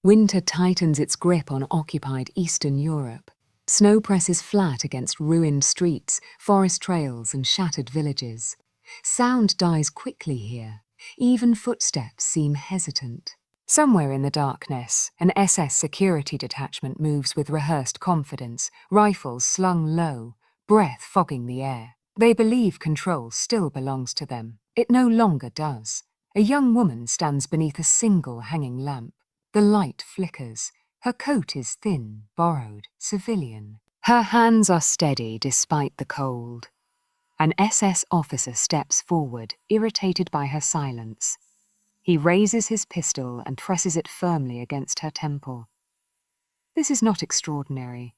Winter tightens its grip on occupied Eastern Europe. Snow presses flat against ruined streets, forest trails, and shattered villages. Sound dies quickly here. Even footsteps seem hesitant. Somewhere in the darkness, an SS security detachment moves with rehearsed confidence, rifles slung low, breath fogging the air. They believe control still belongs to them. It no longer does. A young woman stands beneath a single hanging lamp. The light flickers. Her coat is thin, borrowed, civilian. Her hands are steady despite the cold. An SS officer steps forward, irritated by her silence. He raises his pistol and presses it firmly against her temple. This is not extraordinary.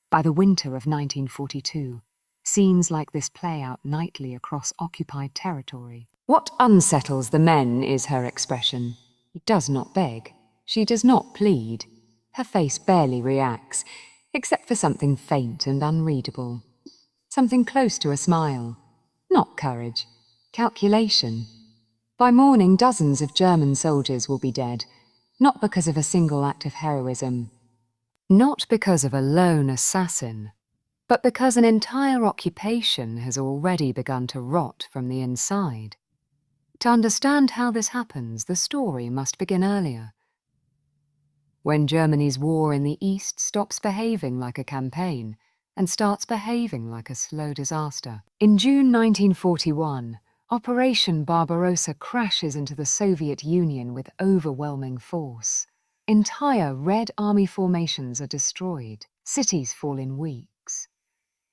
By the winter of 1942, scenes like this play out nightly across occupied territory. What unsettles the men is her expression. He does not beg. She does not plead. Her face barely reacts, except for something faint and unreadable. Something close to a smile. Not courage. Calculation. By morning, dozens of German soldiers will be dead, not because of a single act of heroism, not because of a lone assassin, but because an entire occupation has already begun to rot from the inside. To understand how this happens, the story must begin earlier. When Germany's war in the East stops behaving like a campaign and starts behaving like a slow disaster. In June 1941, Operation Barbarossa crashes into the Soviet Union with overwhelming force. Entire Red Army formations are destroyed. Cities fall in weeks.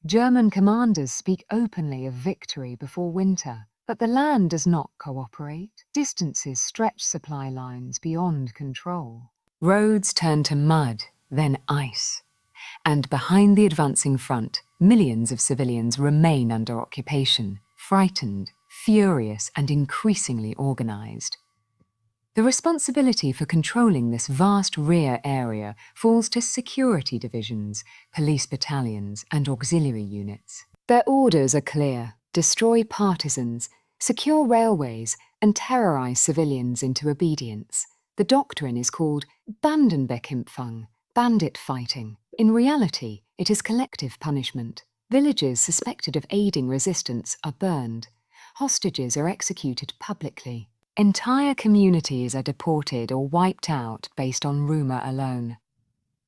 German commanders speak openly of victory before winter, but the land does not cooperate. Distances stretch supply lines beyond control. Roads turn to mud, then ice. And behind the advancing front, millions of civilians remain under occupation, frightened, furious, and increasingly organized. The responsibility for controlling this vast rear area falls to security divisions, police battalions, and auxiliary units. Their orders are clear: destroy partisans, secure railways, and terrorize civilians into obedience. The doctrine is called Bandenbekämpfung, bandit fighting. In reality, it is collective punishment. Villages suspected of aiding resistance are burned. Hostages are executed publicly. Entire communities are deported or wiped out based on rumor alone.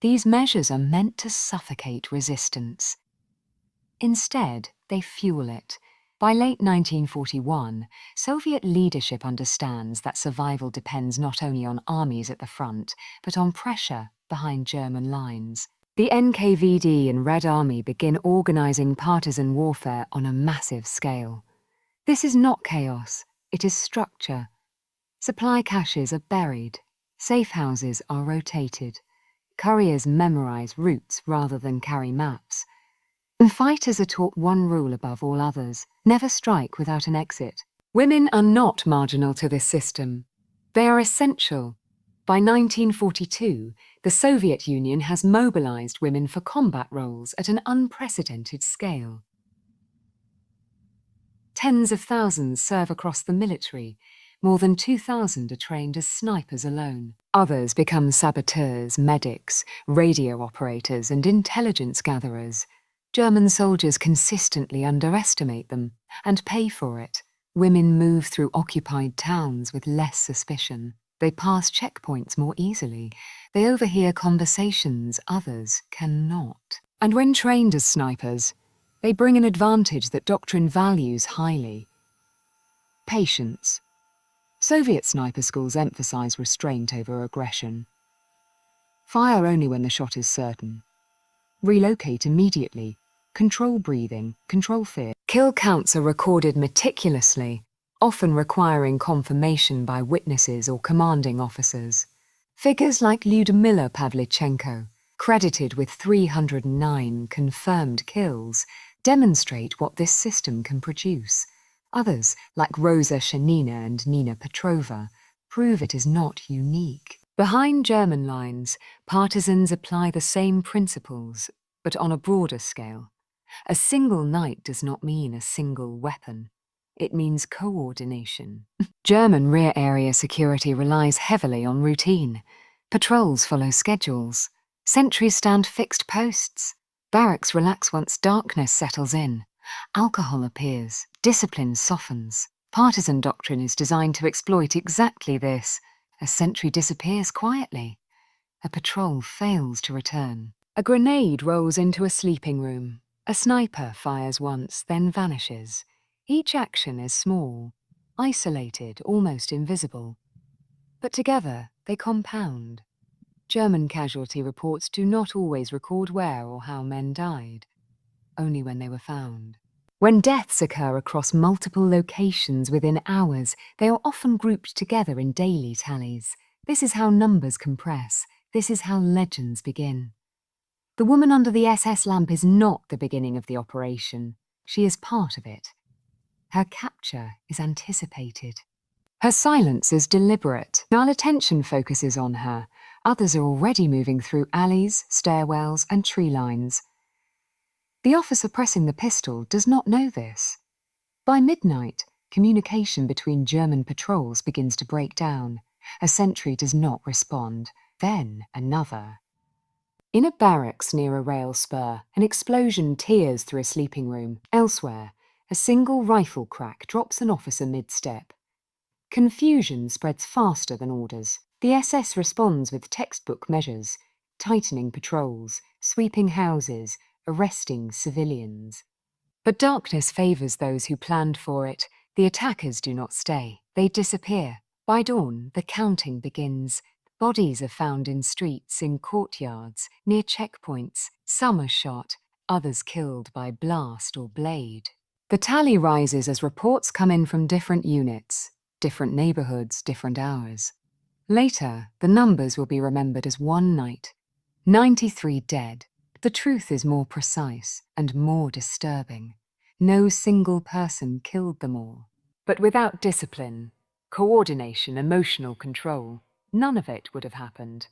These measures are meant to suffocate resistance. Instead, they fuel it. By late 1941, Soviet leadership understands that survival depends not only on armies at the front, but on pressure behind German lines. The NKVD and Red Army begin organizing partisan warfare on a massive scale. This is not chaos, it is structure. Supply caches are buried, safe houses are rotated, couriers memorize routes rather than carry maps. And fighters are taught one rule above all others: never strike without an exit. Women are not marginal to this system. They are essential. By 1942, the Soviet Union has mobilized women for combat roles at an unprecedented scale. Tens of thousands serve across the military. More than 2,000 are trained as snipers alone. Others become saboteurs, medics, radio operators, and intelligence gatherers. German soldiers consistently underestimate them and pay for it. Women move through occupied towns with less suspicion. They pass checkpoints more easily. They overhear conversations others cannot. And when trained as snipers, they bring an advantage that doctrine values highly: patience. Soviet sniper schools emphasize restraint over aggression. Fire only when the shot is certain. Relocate immediately. Control breathing, control fear. Kill counts are recorded meticulously, often requiring confirmation by witnesses or commanding officers. Figures like Lyudmila Pavlichenko, credited with 309 confirmed kills, demonstrate what this system can produce. Others, like Rosa Shanina and Nina Petrova, prove it is not unique. Behind German lines, partisans apply the same principles, but on a broader scale. A single knight does not mean a single weapon. It means coordination. German rear area security relies heavily on routine. Patrols follow schedules. Sentries stand fixed posts. Barracks relax once darkness settles in. Alcohol appears. Discipline softens. Partisan doctrine is designed to exploit exactly this. A sentry disappears quietly. A patrol fails to return. A grenade rolls into a sleeping room. A sniper fires once, then vanishes. Each action is small, isolated, almost invisible. But together, they compound. German casualty reports do not always record where or how men died, only when they were found. When deaths occur across multiple locations within hours, they are often grouped together in daily tallies. This is how numbers compress. This is how legends begin. The woman under the SS lamp is not the beginning of the operation. She is part of it. Her capture is anticipated. Her silence is deliberate. Our attention focuses on her. Others are already moving through alleys, stairwells, and tree lines. The officer pressing the pistol does not know this. By midnight, communication between German patrols begins to break down. A sentry does not respond. Then another. In a barracks near a rail spur, an explosion tears through a sleeping room. Elsewhere, a single rifle crack drops an officer mid-step. Confusion spreads faster than orders. The SS responds with textbook measures, tightening patrols, sweeping houses, arresting civilians. But darkness favours those who planned for it. The attackers do not stay. They disappear. By dawn, the counting begins. Bodies are found in streets, in courtyards, near checkpoints. Some are shot, others killed by blast or blade. The tally rises as reports come in from different units, different neighbourhoods, different hours. Later, the numbers will be remembered as one night. 93 dead. The truth is more precise and more disturbing. No single person killed them all. But without discipline, coordination, emotional control, none of it would have happened.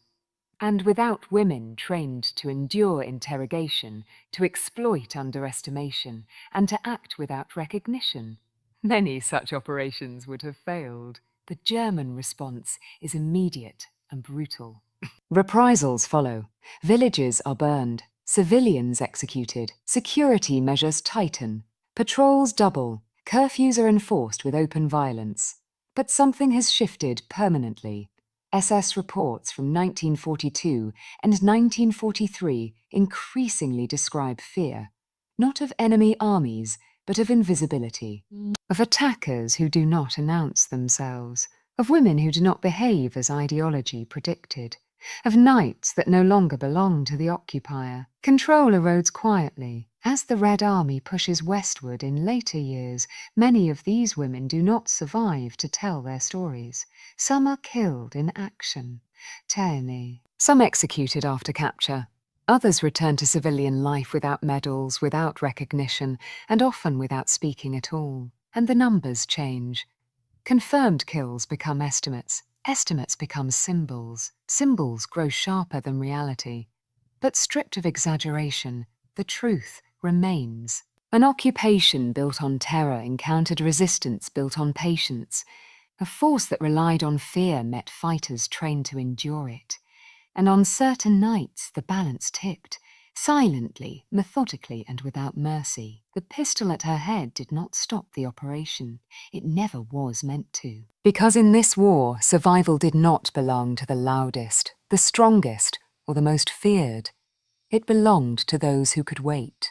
And without women trained to endure interrogation, to exploit underestimation, and to act without recognition, many such operations would have failed. The German response is immediate and brutal. Reprisals follow. Villages are burned, civilians executed, security measures tighten, patrols double, curfews are enforced with open violence. But something has shifted permanently. SS reports from 1942 and 1943 increasingly describe fear, not of enemy armies, but of invisibility, of attackers who do not announce themselves, of women who do not behave as ideology predicted, of nights that no longer belong to the occupier. Control erodes quietly. As the Red Army pushes westward in later years, many of these women do not survive to tell their stories. Some are killed in action, tyranny. Some executed after capture. Others return to civilian life without medals, without recognition, and often without speaking at all. And the numbers change. Confirmed kills become estimates. Estimates become symbols. Symbols grow sharper than reality. But stripped of exaggeration, the truth remains. An occupation built on terror encountered resistance built on patience. A force that relied on fear met fighters trained to endure it. And on certain nights, the balance tipped. Silently, methodically, and without mercy. The pistol at her head did not stop the operation. It never was meant to. Because in this war, survival did not belong to the loudest, the strongest, or the most feared. It belonged to those who could wait.